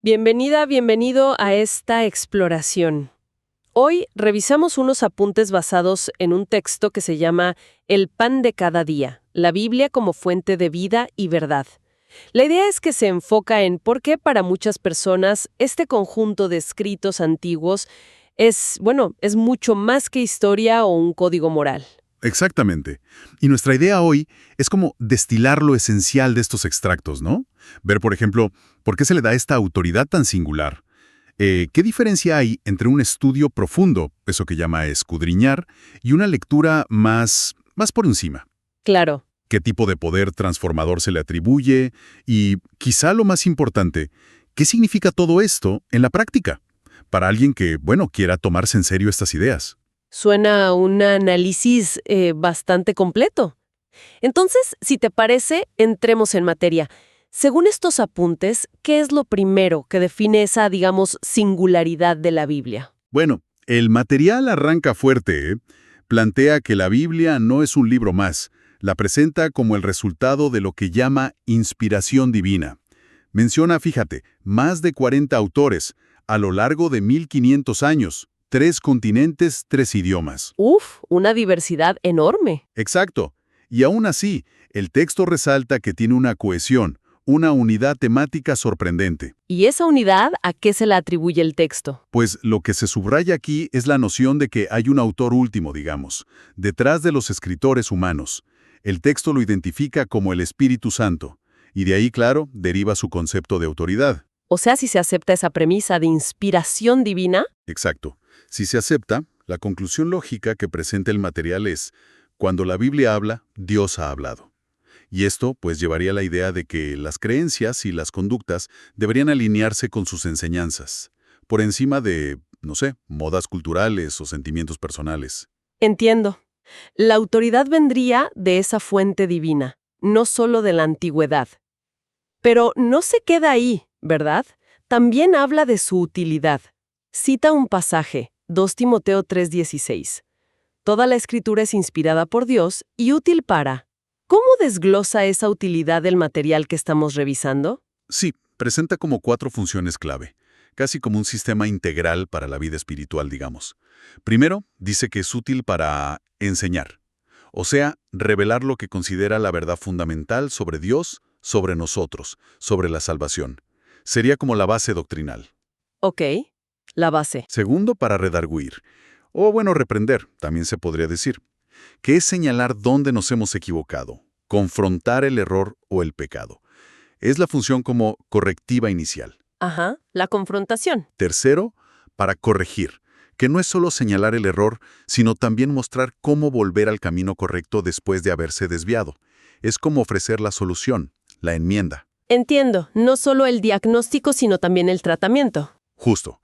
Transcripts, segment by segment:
Bienvenida, bienvenido a esta exploración. Hoy revisamos unos apuntes basados en un texto que se llama El pan de cada día, la Biblia como fuente de vida y verdad. La idea es que se enfoca en por qué para muchas personas este conjunto de escritos antiguos es mucho más que historia o un código moral. Exactamente. Y nuestra idea hoy es como destilar lo esencial de estos extractos, ¿no? Ver, por ejemplo, por qué se le da esta autoridad tan singular. ¿Qué diferencia hay entre un estudio profundo, eso que llama escudriñar, y una lectura más por encima? Claro. ¿Qué tipo de poder transformador se le atribuye? Y, quizá lo más importante, ¿qué significa todo esto en la práctica? Para alguien que, quiera tomarse en serio estas ideas. Suena a un análisis bastante completo. Entonces, si te parece, entremos en materia. Según estos apuntes, ¿qué es lo primero que define esa, digamos, singularidad de la Biblia? Bueno, el material arranca fuerte, ¿eh? Plantea que la Biblia no es un libro más, la presenta como el resultado de lo que llama inspiración divina. Menciona, fíjate, más de 40 autores, a lo largo de 1500 años, 3 continentes, 3 idiomas. Uf, una diversidad enorme. Exacto. Y aún así, el texto resalta que tiene una cohesión, una unidad temática sorprendente. ¿Y esa unidad a qué se la atribuye el texto? Pues lo que se subraya aquí es la noción de que hay un autor último, digamos, detrás de los escritores humanos. El texto lo identifica como el Espíritu Santo, y de ahí, claro, deriva su concepto de autoridad. O sea, si se acepta esa premisa de inspiración divina. Exacto. Si se acepta, la conclusión lógica que presenta el material es: cuando la Biblia habla, Dios ha hablado. Y esto, pues, llevaría a la idea de que las creencias y las conductas deberían alinearse con sus enseñanzas, por encima de, no sé, modas culturales o sentimientos personales. Entiendo. La autoridad vendría de esa fuente divina, no solo de la antigüedad. Pero no se queda ahí, ¿verdad? También habla de su utilidad. Cita un pasaje, 2 Timoteo 3:16. Toda la escritura es inspirada por Dios y útil para. ¿Cómo desglosa esa utilidad del material que estamos revisando? Sí, presenta como 4 funciones clave, casi como un sistema integral para la vida espiritual, digamos. Primero, dice que es útil para enseñar, o sea, revelar lo que considera la verdad fundamental sobre Dios, sobre nosotros, sobre la salvación. Sería como la base doctrinal. Ok, la base. Segundo, para redarguir, o reprender, también se podría decir, que es señalar dónde nos hemos equivocado, confrontar el error o el pecado. Es la función como correctiva inicial. Ajá, la confrontación. Tercero, para corregir, que no es solo señalar el error, sino también mostrar cómo volver al camino correcto después de haberse desviado. Es como ofrecer la solución, la enmienda. Entiendo, no solo el diagnóstico, sino también el tratamiento. Justo.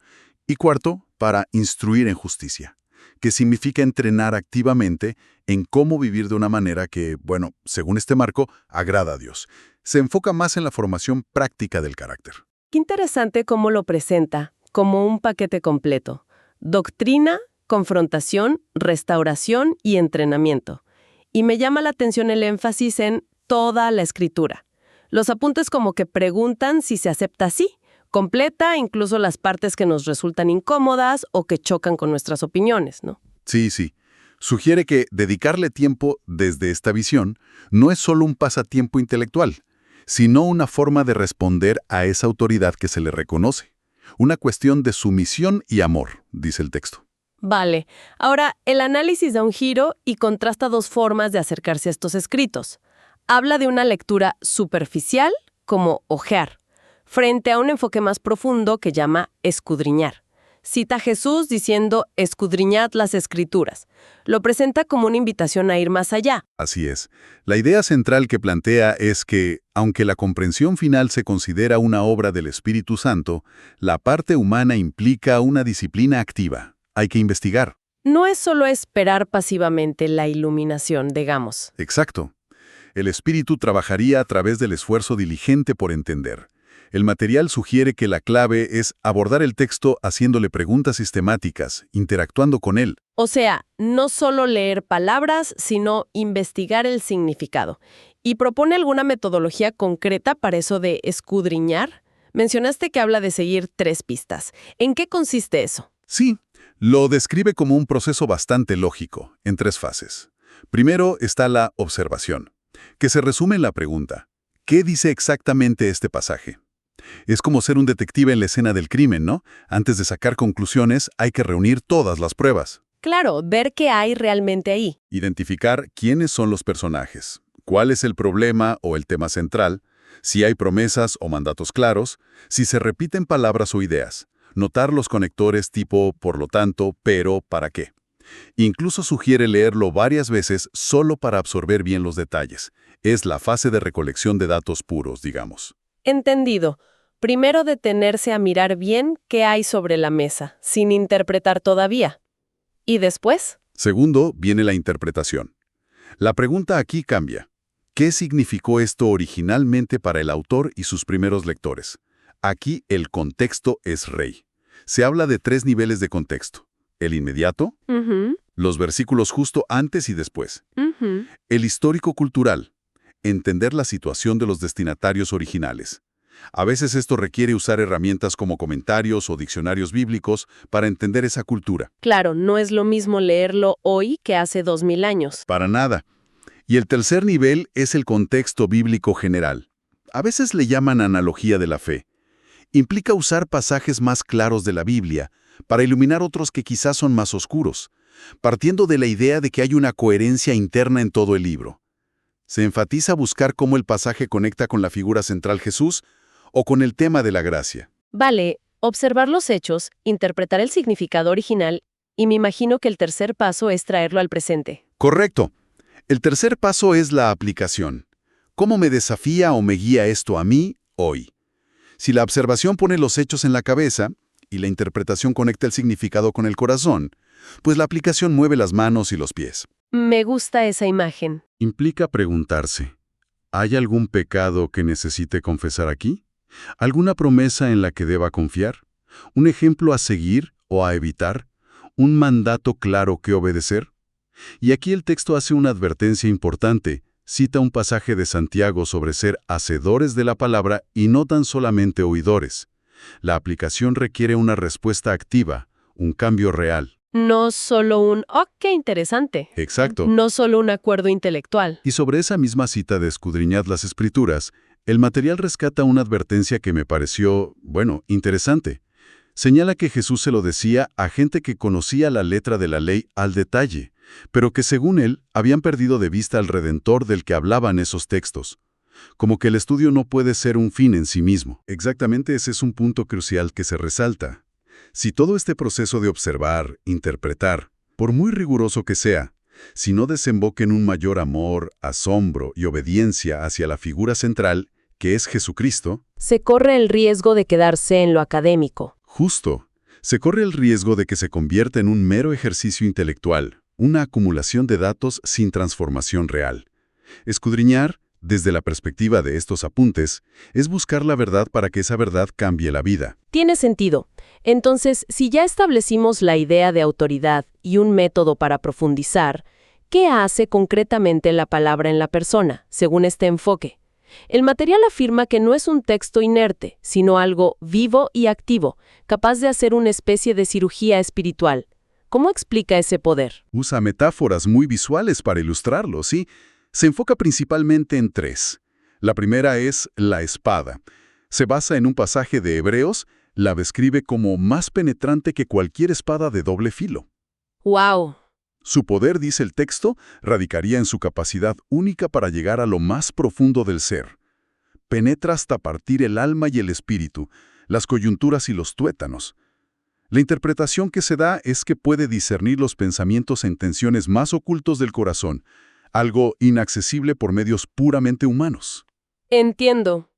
Y cuarto, para instruir en justicia, que significa entrenar activamente en cómo vivir de una manera que, según este marco, agrada a Dios. Se enfoca más en la formación práctica del carácter. Qué interesante cómo lo presenta, como un paquete completo. Doctrina, confrontación, restauración y entrenamiento. Y me llama la atención el énfasis en toda la escritura. Los apuntes como que preguntan si se acepta así. Completa incluso las partes que nos resultan incómodas o que chocan con nuestras opiniones, ¿no? Sí. Sugiere que dedicarle tiempo desde esta visión no es solo un pasatiempo intelectual, sino una forma de responder a esa autoridad que se le reconoce. Una cuestión de sumisión y amor, dice el texto. Vale. Ahora, el análisis da un giro y contrasta dos formas de acercarse a estos escritos. Habla de una lectura superficial, como ojear, frente a un enfoque más profundo que llama escudriñar. Cita a Jesús diciendo, escudriñad las Escrituras. Lo presenta como una invitación a ir más allá. Así es. La idea central que plantea es que, aunque la comprensión final se considera una obra del Espíritu Santo, la parte humana implica una disciplina activa. Hay que investigar. No es solo esperar pasivamente la iluminación, digamos. Exacto. El Espíritu trabajaría a través del esfuerzo diligente por entender. El material sugiere que la clave es abordar el texto haciéndole preguntas sistemáticas, interactuando con él. O sea, no solo leer palabras, sino investigar el significado. ¿Y propone alguna metodología concreta para eso de escudriñar? Mencionaste que habla de seguir 3 pistas. ¿En qué consiste eso? Sí, lo describe como un proceso bastante lógico, en 3 fases. Primero está la observación, que se resume en la pregunta: ¿qué dice exactamente este pasaje? Es como ser un detective en la escena del crimen, ¿no? Antes de sacar conclusiones, hay que reunir todas las pruebas. Claro, ver qué hay realmente ahí. Identificar quiénes son los personajes, cuál es el problema o el tema central, si hay promesas o mandatos claros, si se repiten palabras o ideas, notar los conectores tipo por lo tanto, pero, ¿para qué? Incluso sugiere leerlo varias veces solo para absorber bien los detalles. Es la fase de recolección de datos puros, digamos. Entendido. Primero detenerse a mirar bien qué hay sobre la mesa, sin interpretar todavía. ¿Y después? Segundo, viene la interpretación. La pregunta aquí cambia. ¿Qué significó esto originalmente para el autor y sus primeros lectores? Aquí el contexto es rey. Se habla de 3 niveles de contexto: el inmediato, los versículos justo antes y después, el histórico-cultural, entender la situación de los destinatarios originales. A veces esto requiere usar herramientas como comentarios o diccionarios bíblicos para entender esa cultura. Claro, no es lo mismo leerlo hoy que hace 2000 años. Para nada. Y el tercer nivel es el contexto bíblico general. A veces le llaman analogía de la fe. Implica usar pasajes más claros de la Biblia para iluminar otros que quizás son más oscuros, partiendo de la idea de que hay una coherencia interna en todo el libro. Se enfatiza buscar cómo el pasaje conecta con la figura central Jesús o con el tema de la gracia. Vale, observar los hechos, interpretar el significado original, y me imagino que el tercer paso es traerlo al presente. Correcto. El tercer paso es la aplicación. ¿Cómo me desafía o me guía esto a mí hoy? Si la observación pone los hechos en la cabeza y la interpretación conecta el significado con el corazón, pues la aplicación mueve las manos y los pies. Me gusta esa imagen. Implica preguntarse: ¿hay algún pecado que necesite confesar aquí? ¿Alguna promesa en la que deba confiar? ¿Un ejemplo a seguir o a evitar? ¿Un mandato claro que obedecer? Y aquí el texto hace una advertencia importante. Cita un pasaje de Santiago sobre ser hacedores de la palabra y no tan solamente oidores. La aplicación requiere una respuesta activa, un cambio real. No solo un «oh, qué interesante». Exacto. No solo un acuerdo intelectual. Y sobre esa misma cita de escudriñad las Escrituras, el material rescata una advertencia que me pareció, interesante. Señala que Jesús se lo decía a gente que conocía la letra de la ley al detalle, pero que según él habían perdido de vista al Redentor del que hablaban esos textos. Como que el estudio no puede ser un fin en sí mismo. Exactamente ese es un punto crucial que se resalta. Si todo este proceso de observar, interpretar, por muy riguroso que sea, si no desemboca en un mayor amor, asombro y obediencia hacia la figura central, que es Jesucristo, Se corre el riesgo de quedarse en lo académico. justo, se corre el riesgo de que se convierta en un mero ejercicio intelectual, una acumulación de datos sin transformación real. Escudriñar, desde la perspectiva de estos apuntes, es buscar la verdad para que esa verdad cambie la vida. Tiene sentido. Entonces, si ya establecimos la idea de autoridad y un método para profundizar, ¿qué hace concretamente la palabra en la persona, según este enfoque? El material afirma que no es un texto inerte, sino algo vivo y activo, capaz de hacer una especie de cirugía espiritual. ¿Cómo explica ese poder? Usa metáforas muy visuales para ilustrarlo, ¿sí? Se enfoca principalmente en 3. La primera es la espada. Se basa en un pasaje de Hebreos, la describe como más penetrante que cualquier espada de doble filo. ¡Wow! Su poder, dice el texto, radicaría en su capacidad única para llegar a lo más profundo del ser. Penetra hasta partir el alma y el espíritu, las coyunturas y los tuétanos. La interpretación que se da es que puede discernir los pensamientos e intenciones más ocultos del corazón, algo inaccesible por medios puramente humanos. Entiendo.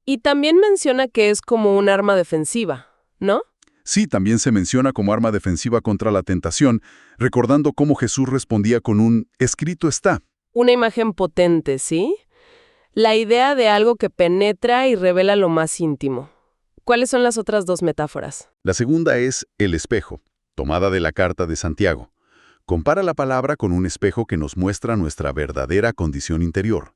Y también menciona que es como un arma defensiva, ¿no? Sí, también se menciona como arma defensiva contra la tentación, recordando cómo Jesús respondía con un «escrito está». Una imagen potente, ¿sí? La idea de algo que penetra y revela lo más íntimo. ¿Cuáles son las otras 2 metáforas? La segunda es el espejo, tomada de la carta de Santiago. Compara la palabra con un espejo que nos muestra nuestra verdadera condición interior.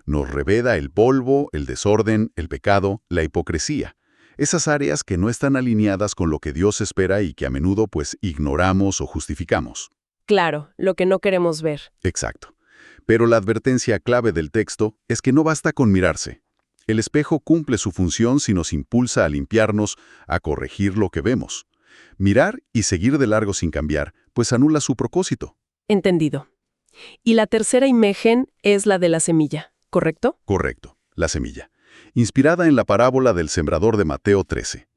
Nos revela el polvo, el desorden, el pecado, la hipocresía. Esas áreas que no están alineadas con lo que Dios espera y que a menudo pues ignoramos o justificamos. Claro, lo que no queremos ver. Exacto. Pero la advertencia clave del texto es que no basta con mirarse. El espejo cumple su función si nos impulsa a limpiarnos, a corregir lo que vemos. Mirar y seguir de largo sin cambiar, pues anula su propósito. Entendido. Y la tercera imagen es la de la semilla, ¿correcto? Correcto, la semilla. Inspirada en la parábola del sembrador de Mateo 13.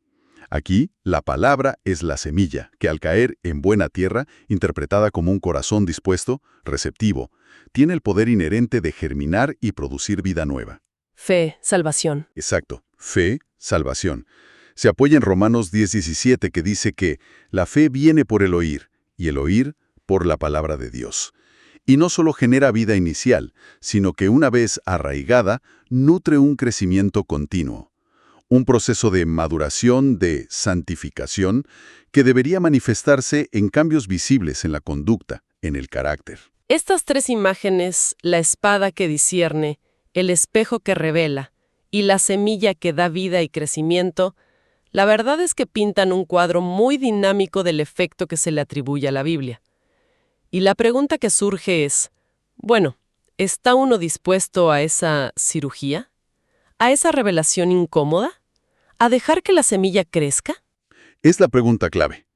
Aquí, la palabra es la semilla, que al caer en buena tierra, interpretada como un corazón dispuesto, receptivo, tiene el poder inherente de germinar y producir vida nueva. Fe, salvación. Exacto, fe, salvación. Se apoya en Romanos 10:17 que dice que la fe viene por el oír, y el oír por la palabra de Dios. Y no solo genera vida inicial, sino que una vez arraigada, nutre un crecimiento continuo. Un proceso de maduración, de santificación, que debería manifestarse en cambios visibles en la conducta, en el carácter. Estas tres imágenes, la espada que discierne, el espejo que revela y la semilla que da vida y crecimiento, la verdad es que pintan un cuadro muy dinámico del efecto que se le atribuye a la Biblia. Y la pregunta que surge es, bueno, ¿está uno dispuesto a esa cirugía? ¿A esa revelación incómoda? ¿A dejar que la semilla crezca? Es la pregunta clave.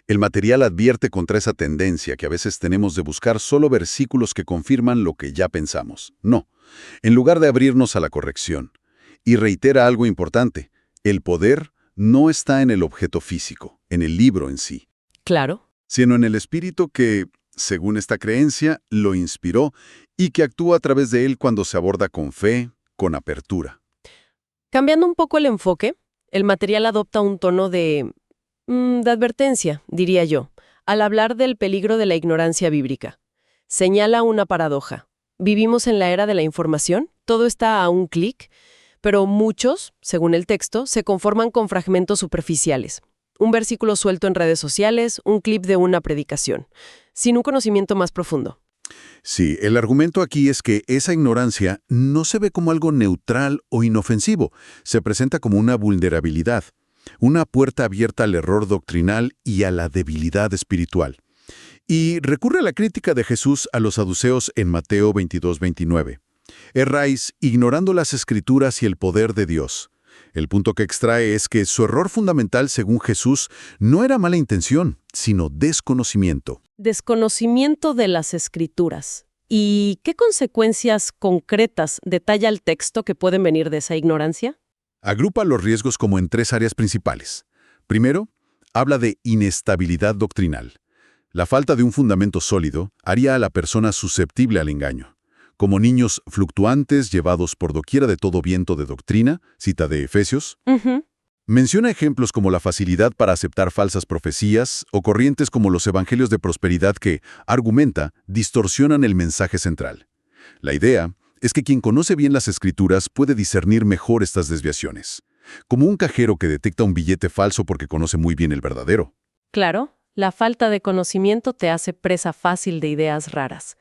El material advierte contra esa tendencia que a veces tenemos de buscar solo versículos que confirman lo que ya pensamos. No, en lugar de abrirnos a la corrección. Y reitera algo importante, el poder no está en el objeto físico, en el libro en sí, Claro. sino en el espíritu que, según esta creencia, lo inspiró y que actúa a través de él cuando se aborda con fe, con apertura. Cambiando un poco el enfoque, el material adopta un tono de advertencia, diría yo, al hablar del peligro de la ignorancia bíblica. Señala una paradoja. Vivimos en la era de la información, todo está a un clic, pero muchos, según el texto, se conforman con fragmentos superficiales. Un versículo suelto en redes sociales, un clip de una predicación, sin un conocimiento más profundo. Sí, el argumento aquí es que esa ignorancia no se ve como algo neutral o inofensivo, se presenta como una vulnerabilidad, una puerta abierta al error doctrinal y a la debilidad espiritual. Y recurre a la crítica de Jesús a los saduceos en Mateo 22:29. Erráis ignorando las Escrituras y el poder de Dios. El punto que extrae es que su error fundamental, según Jesús, no era mala intención, sino desconocimiento. Desconocimiento de las Escrituras. ¿Y qué consecuencias concretas detalla el texto que pueden venir de esa ignorancia? Agrupa los riesgos como en tres áreas principales. Primero, habla de inestabilidad doctrinal. La falta de un fundamento sólido haría a la persona susceptible al engaño. Como niños fluctuantes llevados por doquiera de todo viento de doctrina, cita de Efesios. Menciona ejemplos como la facilidad para aceptar falsas profecías o corrientes como los evangelios de prosperidad que, argumenta, distorsionan el mensaje central. La idea es que quien conoce bien las Escrituras puede discernir mejor estas desviaciones, como un cajero que detecta un billete falso porque conoce muy bien el verdadero. Claro, la falta de conocimiento te hace presa fácil de ideas raras.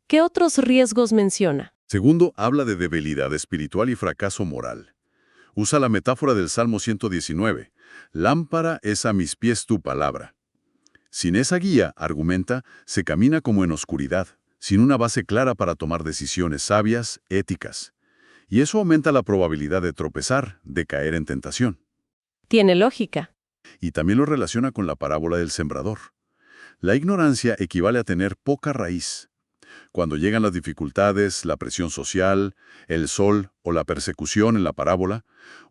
¿Qué otros riesgos menciona? Segundo, habla de debilidad espiritual y fracaso moral. Usa la metáfora del Salmo 119. Lámpara es a mis pies tu palabra. Sin esa guía, argumenta, se camina como en oscuridad, sin una base clara para tomar decisiones sabias, éticas. Y eso aumenta la probabilidad de tropezar, de caer en tentación. Tiene lógica. Y también lo relaciona con la parábola del sembrador. La ignorancia equivale a tener poca raíz. Cuando llegan las dificultades, la presión social, el sol o la persecución en la parábola,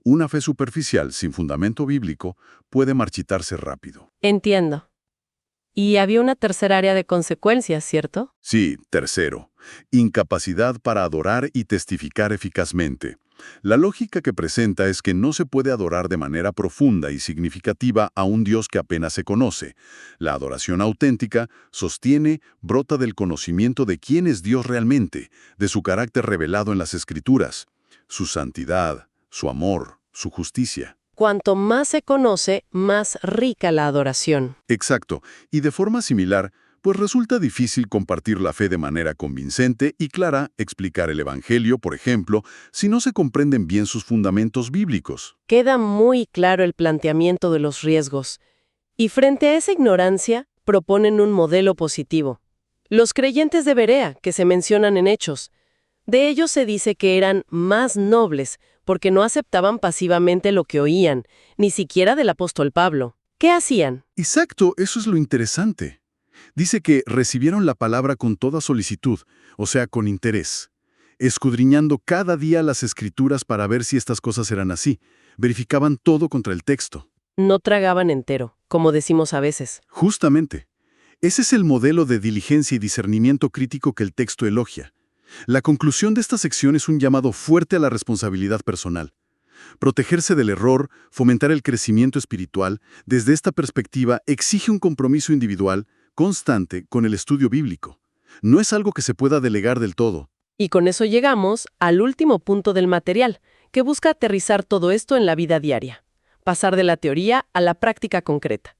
una fe superficial sin fundamento bíblico puede marchitarse rápido. Entiendo. Y había una tercera área de consecuencias, ¿cierto? Sí, tercero, incapacidad para adorar y testificar eficazmente. La lógica que presenta es que no se puede adorar de manera profunda y significativa a un Dios que apenas se conoce. La adoración auténtica sostiene, brota del conocimiento de quién es Dios realmente, de su carácter revelado en las Escrituras, su santidad, su amor, su justicia. Cuanto más se conoce, más rica la adoración. Exacto, y de forma similar, pues resulta difícil compartir la fe de manera convincente y clara, explicar el Evangelio, por ejemplo, si no se comprenden bien sus fundamentos bíblicos. Queda muy claro el planteamiento de los riesgos. Y frente a esa ignorancia, proponen un modelo positivo. Los creyentes de Berea, que se mencionan en Hechos, de ellos se dice que eran más nobles porque no aceptaban pasivamente lo que oían, ni siquiera del apóstol Pablo. ¿Qué hacían? Exacto, eso es lo interesante. Dice que recibieron la palabra con toda solicitud, o sea, con interés, escudriñando cada día las escrituras para ver si estas cosas eran así. Verificaban todo contra el texto. No tragaban entero, como decimos a veces. Justamente. Ese es el modelo de diligencia y discernimiento crítico que el texto elogia. La conclusión de esta sección es un llamado fuerte a la responsabilidad personal. Protegerse del error, fomentar el crecimiento espiritual, desde esta perspectiva exige un compromiso individual, constante, con el estudio bíblico. No es algo que se pueda delegar del todo. Y con eso llegamos al último punto del material, que busca aterrizar todo esto en la vida diaria. Pasar de la teoría a la práctica concreta.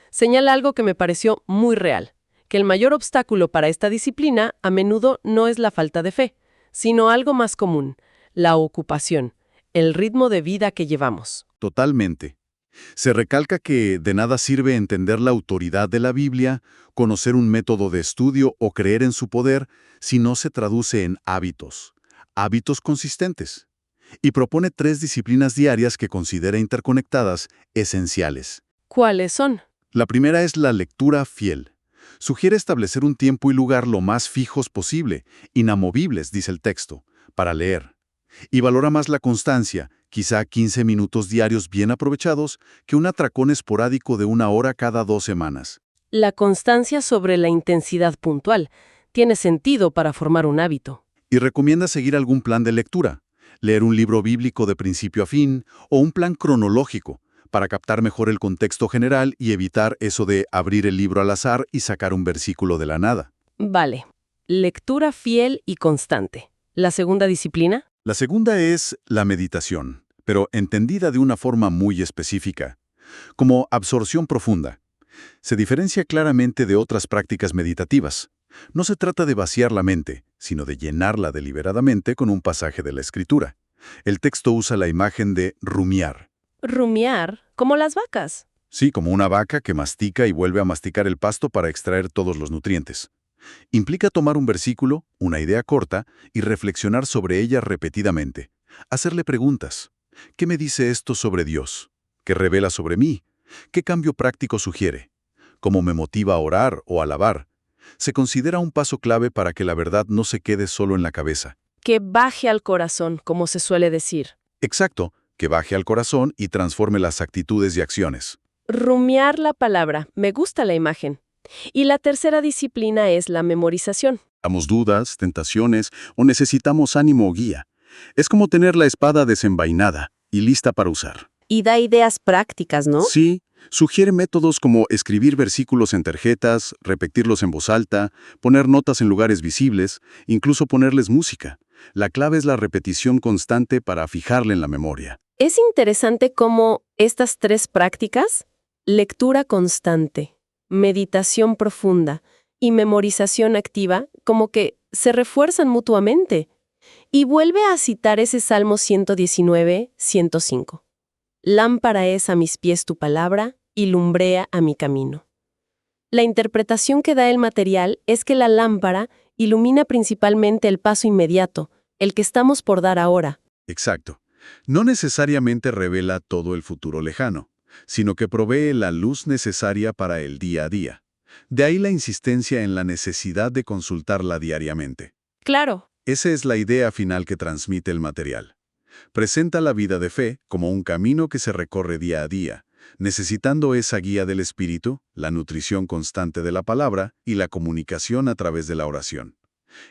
Señala algo que me pareció muy real, que el mayor obstáculo para esta disciplina a menudo no es la falta de fe, sino algo más común, la ocupación, el ritmo de vida que llevamos. Totalmente. Se recalca que de nada sirve entender la autoridad de la Biblia, conocer un método de estudio o creer en su poder si no se traduce en hábitos consistentes. Y propone 3 disciplinas diarias que considera interconectadas, esenciales. ¿Cuáles son? La primera es la lectura fiel. Sugiere establecer un tiempo y lugar lo más fijos posible, inamovibles, dice el texto, para leer. Y valora más la constancia, quizá 15 minutos diarios bien aprovechados, que un atracón esporádico de 1 hora cada 2 semanas. La constancia sobre la intensidad puntual tiene sentido para formar un hábito. Y recomienda seguir algún plan de lectura, leer un libro bíblico de principio a fin o un plan cronológico, para captar mejor el contexto general y evitar eso de abrir el libro al azar y sacar un versículo de la nada. Vale. Lectura fiel y constante. ¿La segunda disciplina? La segunda es la meditación, pero entendida de una forma muy específica, como absorción profunda. Se diferencia claramente de otras prácticas meditativas. No se trata de vaciar la mente, sino de llenarla deliberadamente con un pasaje de la Escritura. El texto usa la imagen de rumiar. Rumiar, como las vacas. Sí, como una vaca que mastica y vuelve a masticar el pasto para extraer todos los nutrientes. Implica tomar un versículo, una idea corta, y reflexionar sobre ella repetidamente. Hacerle preguntas. ¿Qué me dice esto sobre Dios? ¿Qué revela sobre mí? ¿Qué cambio práctico sugiere? ¿Cómo me motiva a orar o alabar? Se considera un paso clave para que la verdad no se quede solo en la cabeza. Que baje al corazón, como se suele decir. Exacto, que baje al corazón y transforme las actitudes y acciones. Rumiar la palabra. Me gusta la imagen. Y la tercera disciplina es la memorización. Damos dudas, tentaciones o necesitamos ánimo o guía. Es como tener la espada desenvainada y lista para usar. Y da ideas prácticas, ¿no? Sí, sugiere métodos como escribir versículos en tarjetas, repetirlos en voz alta, poner notas en lugares visibles, incluso ponerles música. La clave es la repetición constante para fijarla en la memoria. Es interesante cómo estas 3 prácticas, lectura constante, meditación profunda y memorización activa, como que se refuerzan mutuamente. Y vuelve a citar ese Salmo 119, 105. Lámpara es a mis pies tu palabra y lumbrea a mi camino. La interpretación que da el material es que la lámpara ilumina principalmente el paso inmediato, el que estamos por dar ahora. Exacto. No necesariamente revela todo el futuro lejano, sino que provee la luz necesaria para el día a día. De ahí la insistencia en la necesidad de consultarla diariamente. Claro. Esa es la idea final que transmite el material. Presenta la vida de fe como un camino que se recorre día a día, necesitando esa guía del espíritu, la nutrición constante de la palabra y la comunicación a través de la oración.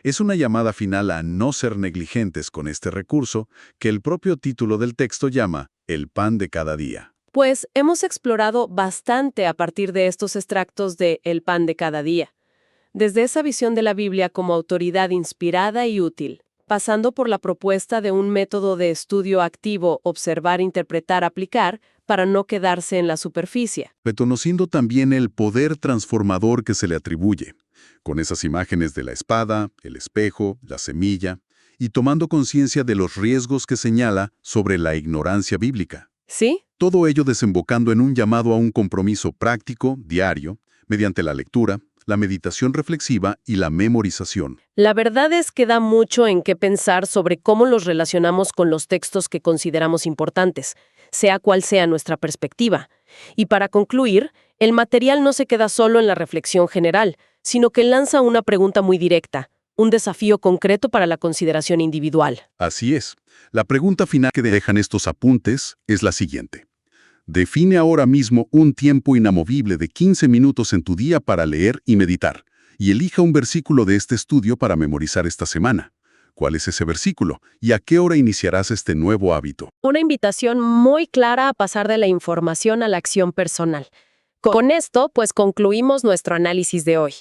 Es una llamada final a no ser negligentes con este recurso que el propio título del texto llama el pan de cada día. Pues hemos explorado bastante a partir de estos extractos de El pan de cada día. Desde esa visión de la Biblia como autoridad inspirada y útil, pasando por la propuesta de un método de estudio activo, observar, interpretar, aplicar, para no quedarse en la superficie. Reconociendo también el poder transformador que se le atribuye. con esas imágenes de la espada, el espejo, la semilla, y tomando conciencia de los riesgos que señala sobre la ignorancia bíblica. ¿Sí? Todo ello desembocando en un llamado a un compromiso práctico, diario, mediante la lectura, la meditación reflexiva y la memorización. La verdad es que da mucho en qué pensar sobre cómo los relacionamos con los textos que consideramos importantes, sea cual sea nuestra perspectiva. Y para concluir, el material no se queda solo en la reflexión general, sino que lanza una pregunta muy directa, un desafío concreto para la consideración individual. Así es. La pregunta final que dejan estos apuntes es la siguiente. Define ahora mismo un tiempo inamovible de 15 minutos en tu día para leer y meditar, y elija un versículo de este estudio para memorizar esta semana. ¿Cuál es ese versículo? ¿Y a qué hora iniciarás este nuevo hábito? Una invitación muy clara a pasar de la información a la acción personal. Con esto, pues concluimos nuestro análisis de hoy.